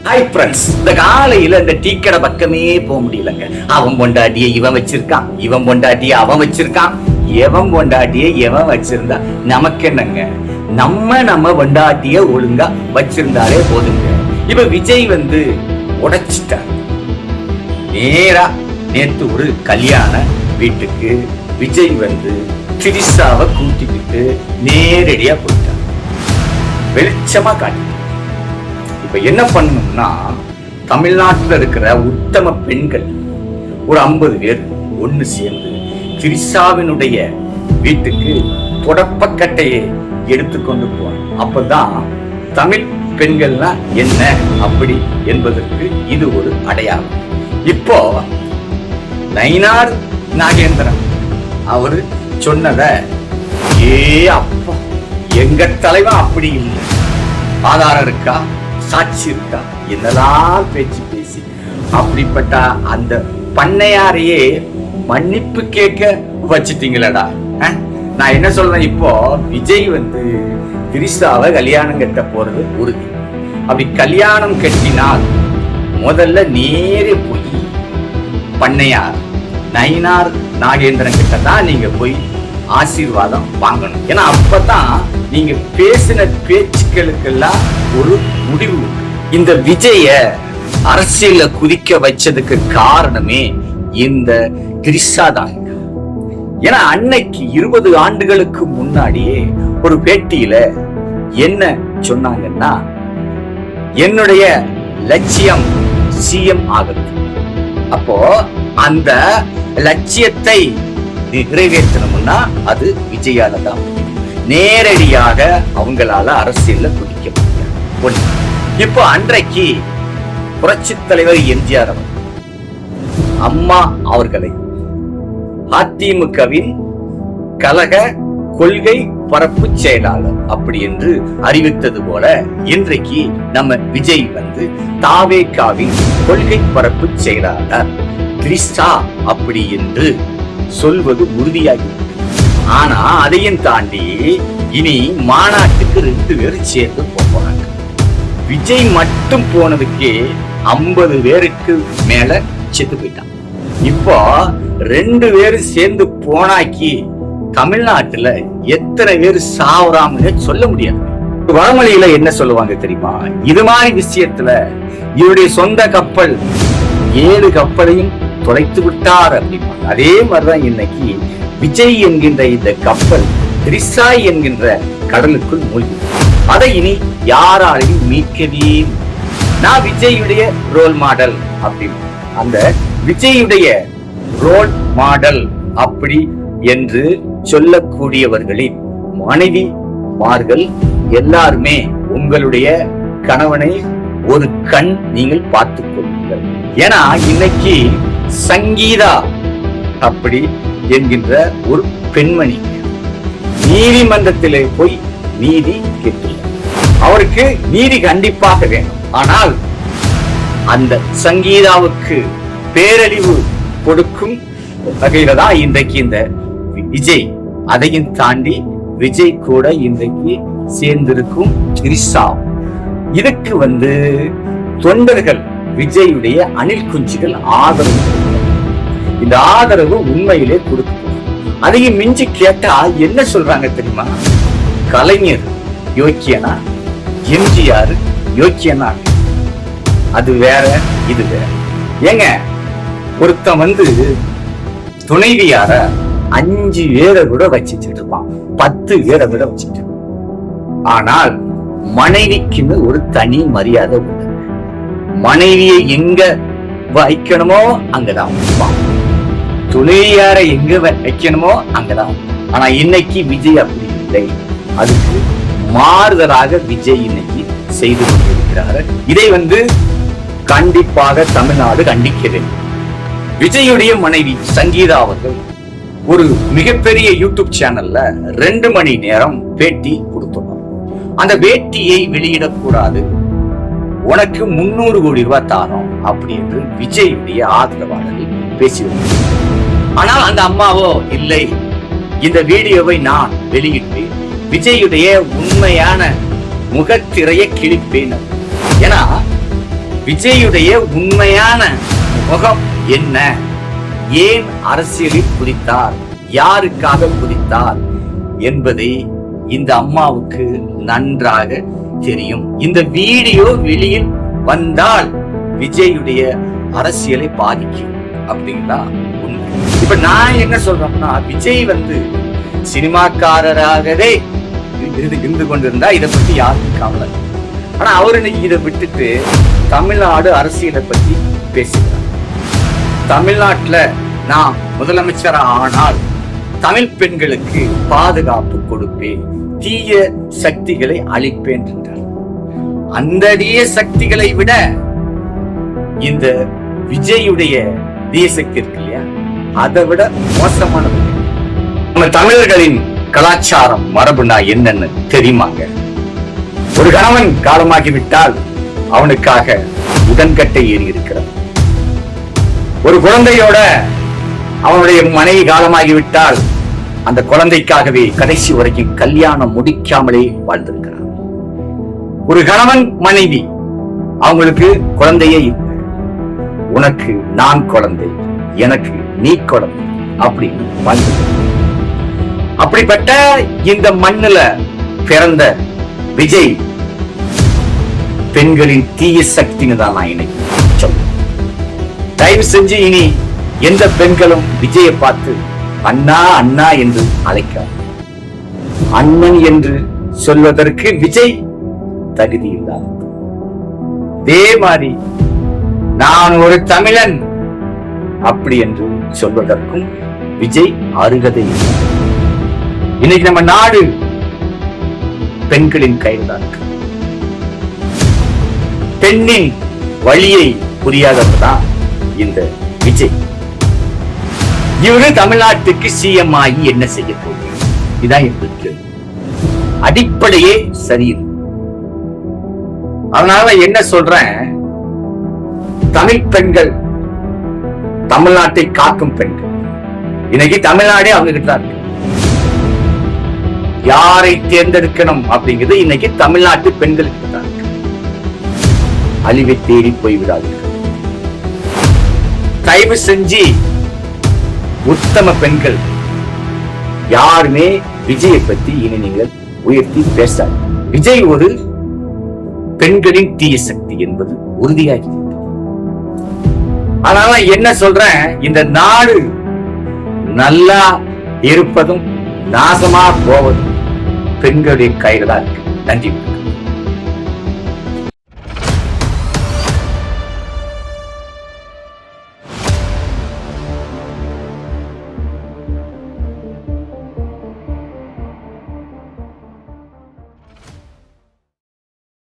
Hi friends, இந்த காலையில இந்த டீ கடை பக்கமே போக முடியலங்க. அவன் பொண்டாட்டிய இவன் வச்சிருக்கான், இவன் பொண்டாட்டிய அவன் வச்சிருக்கான், எவன் பொண்டாட்டிய எவன் வச்சிருந்தா நமக்கு என்னங்க? நம்ம பொண்டாட்டிய ஒழுங்கா வச்சிருந்தாலே போதுங்க. இப்ப விஜய் உடைச்சிட்டார். நேரா நேத்து ஒரு கல்யாண வீட்டுக்கு விஜய் திரிஷாவை கூட்டிக்கிட்டு நேரடியா போயிட்டார். வெளிச்சமா காட்டி இப்ப என்ன பண்ணணும்னா, தமிழ்நாட்டில் இருக்கிற உத்தம பெண்கள் ஒரு 50 பேர் ஒண்ணு சேர்ந்து திரிஷாவினுடைய வீட்டுக்கு தொடப்பக்கட்டையை எடுத்துக்கொண்டு போவாங்க. அப்பதான் தமிழ் பெண்கள்னா என்ன அப்படி என்பதற்கு இது ஒரு அடையாளம். இப்போ நயினார் நாகேந்திரன் அவரு சொன்னத அப்பா எங்க தலைவன் அப்படி இல்லை, ஆதாரம் இருக்கா, சாட்சி இருக்கா, என்னெல்லாம் பேச்சு பேசி அப்படிப்பட்ட அந்த பண்ணையாரையே மன்னிப்பு கேட்க வச்சிட்டீங்களடா. நான் என்ன சொல்றேன், இப்போ விஜய் திரிஷாவை கல்யாணம் கட்ட போறது உறுதி. அப்படி கல்யாணம் கட்டினால் முதல்ல நேரே போய் பண்ணையார் நயினார் நாகேந்திரன் கிட்ட தான் நீங்க போய் ஆசீர்வாதம் வாங்கணும். ஏன்னா அப்பதான் நீங்க பேசின பேச்சுக்களுக்கெல்லாம் ஒரு முடிவு. இந்த விஜய அரசியல குதிக்க வச்சதுக்கு காரணமே இந்த திரிஷா தாங்க. ஏன்னா அன்னைக்கு 20 ஆண்டுகளுக்கு முன்னாடியே ஒரு பேட்டியில என்ன சொன்னாங்கன்னா, என்னுடைய லட்சியம் சிஎம் ஆகுது. அப்போ அந்த லட்சியத்தை நிறைவேற்றணும்னா அது விஜயால தான். நேரடியாக அவங்களால அரசியல்ல குதிக்க முடியாது. இப்போ அன்றைக்கு புரட்சி தலைவர் எம்ஜிஆர் அவர் அம்மா அவர்களை அதிமுகவின் கழக கொள்கை பரப்பு செயலாளர் அப்படி என்று அறிவித்தது போல இன்றைக்கு நம்ம விஜய் தாவேகாவின் கொள்கை பரப்பு செயலாளர் திரிஷா அப்படி என்று சொல்வது உறுதியாகி. ஆனா அதையும் தாண்டி இனி மாநாட்டுக்கு 2 பேரும் சேர்ந்து போறாங்க. விஜய் மட்டும் போனதுக்கே 50 பேருக்கு மேல செத்து போயிட்டான். இப்போ 2 பேரும் சேர்ந்து போனாக்கி தமிழ்நாட்டுல எத்தனை பேர் சாவராமன்னு சொல்ல முடியாது. வடமொழியில என்ன சொல்லுவாங்க தெரியுமா? இது மாதிரி விஷயத்துல இவருடைய சொந்த கப்பல் 7 கப்பலையும் தொலைத்து விட்டார் அப்படின்னா, அதே மாதிரிதான் இன்னைக்கு விஜய் என்கின்ற இந்த கப்பல் திரிஷா என்கின்ற கடலுக்குள் மூழ்கி. அதை இனி யாராலையும் மீட்கவே. நான் விஜயுடைய ரோல் மாடல் அப்படின்னு, அந்த விஜயுடைய ரோல் மாடல் அப்படி என்று சொல்லக்கூடியவர்களின் மனைவிமார்கள் எல்லாருமே உங்களுடைய கணவனை ஒரு கண் நீங்கள் பார்த்துக் கொள்ளுங்கள். ஏன்னா இன்னைக்கு சங்கீதா அப்படி என்கின்ற ஒரு பெண்மணி நீதிமன்றத்திலே போய் நீதி கேட்டுள்ளார். அவருக்கு நீதி கண்டிப்பாக வேணும். ஆனால் அந்த சங்கீதாவுக்கு பேரழிவு கொடுக்கும் வகையில தான் இன்றைக்கு இந்த விஜய், அதையும் தாண்டி விஜய் கூட இன்றைக்கு சேர்ந்திருக்கும் திரிஷா. இதுக்கு தொண்டர்கள் விஜயுடைய அணில் குஞ்சுகள் ஆதரவு. இந்த ஆதரவு உண்மையிலே கொடுக்கும். அதையும் மிஞ்சி கேட்டா என்ன சொல்றாங்க தெரியுமா? கலைஞர் யோக்கியனா, எம்ஜிஆர் யோக்கியனா, அது வேற இது வேற. ஏங்க, ஒருத்தன் துணைவியார 5 பேரை விட வச்சிட்டு இருப்பான், 10 பேரை விட வச்சிட்டு. ஆனால் மனைவிக்குன்னு ஒரு தனி மரியாதை உண்டு. மனைவியை எங்க வைக்கணுமோ அங்கதான் வைப்பான், துணைவியார எங்க வைக்கணுமோ அங்கதான். ஆனா இன்னைக்கு விஜய் அப்படி இல்லை. அதுக்கு மாறுதலாக விஜய் இன்னைக்கு செய்து கொண்டிருக்கிறார். இதை கண்டிப்பாக தமிழ்நாடு கண்டிக்க வேண்டும். விஜயுடைய மனைவி சங்கீதா அவர்கள் ஒரு மிகப்பெரிய யூடியூப் சேனல்ல 2 மணி நேரம் பேட்டி கொடுத்துள்ளார். அந்த பேட்டியை வெளியிடக்கூடாது, உனக்கு 300 கோடி ரூபாய் தாரோம் அப்படி என்று விஜயுடைய ஆதரவாளர்கள் பேசியுள்ளார். ஆனால் அந்த அம்மாவோ இல்லை, இந்த வீடியோவை நான் வெளியிட்டு விஜயுடைய உண்மையான முகத்திரையை கிழிப்பேன். ஏன்னா விஜயுடைய உண்மையான முகம் என்ன, ஏன் அரசியலில் குதித்தார், யாருக்காக குதித்தார் என்பதை இந்த அம்மாவுக்கு நன்றாக தெரியும். இந்த வீடியோ வெளியில் வந்தால் விஜயுடைய அரசியலை பாதிக்கும் அப்படிங்களா உண்மை. இப்ப நான் என்ன சொல்றேன்னா, விஜய் சினிமாக்காரராகவே இருந்து கொண்டிருந்தா இதை பத்தி யாருக்கும் கவலை. ஆனா அவரு இன்னைக்கு இதை விட்டுட்டு தமிழ்நாடு அரசியலை பத்தி பேசுகிறார். தமிழ்நாட்டுல நான் முதலமைச்சர் ஆனால் தமிழ் பெண்களுக்கு பாதுகாப்பு கொடுப்பேன், தீய சக்திகளை அழிப்பேன் என்றார். அந்த தீய சக்திகளை விட இந்த விஜயுடைய தீய சக்தி இருக்கு இல்லையா, அதை விட மோசமானது. நம்ம தமிழர்களின் கலாச்சாரம் மரபுனா என்னன்னு தெரியுமாங்க? ஒரு கணவன் காலமாகிவிட்டால் அவனுக்காக உடன்கட்டை ஏறி இருக்கிறது. ஒரு குழந்தையோட அவனுடைய மனைவி காலமாகிவிட்டால் அந்த குழந்தைக்காகவே கடைசி வரைக்கும் கல்யாணம் முடிக்காமலே வாழ்ந்திருக்கிறார். ஒரு கணவன் மனைவி அவங்களுக்கு குழந்தையே இல்லை, உனக்கு நான் குழந்தை, எனக்கு நீ குழந்தை அப்படின்னு வாழ்ந்திருக்கிறார். அப்படிப்பட்ட இந்த மண்ணுல பிறந்த விஜய் பெண்களின் தீய சக்தின்னு தான் நான் இன்னைக்கு சொல்றேன். தயவு செஞ்சு இனி எந்த பெண்களும் விஜயை பார்த்து அண்ணா அண்ணா என்று அழைக்கார். அண்ணன் என்று சொல்வதற்கு விஜய் தகுதி இல்லாத. அதே மாதிரி நான் ஒரு தமிழன் அப்படி என்று சொல்வதற்கும் விஜய் அருகதை இல்லை. இன்னைக்கு நம்ம நாடு பெண்களின் கையில் தான் இருக்கு. பெண்ணின் வழியை புரியாதவர்தான் இந்த விஜய். இவரு தமிழ்நாட்டுக்கு சிஎம் ஆகி என்ன செய்ய போகிறார்? இதான் இருக்கு அடிப்படையே சரியில்லை. அதனால என்ன சொல்றேன், தமிழ் பெண்கள், தமிழ்நாட்டை காக்கும் பெண்கள், இன்னைக்கு தமிழ்நாடே அவங்க கிட்ட இருக்கு. யாரை தேர்ந்தெடுக்கணும் அப்படிங்கிறது இன்னைக்கு தமிழ்நாட்டு பெண்களுக்கு தான் இருக்கு. அழிவை தேடி போய்விடாதீர்கள். தயவு செஞ்சு உத்தம பெண்கள் யாருமே விஜயை பத்தி இனி நீங்கள் உயர்த்தி பேசாது. விஜய் ஒரு பெண்களின் தீய சக்தி என்பது உறுதியாகி. அதனால என்ன சொல்றேன், இந்த நாடு நல்லா இருப்பதும் நாசமா போவதும் பெண்களுடைய கையில தான் இருக்கு. நன்றி.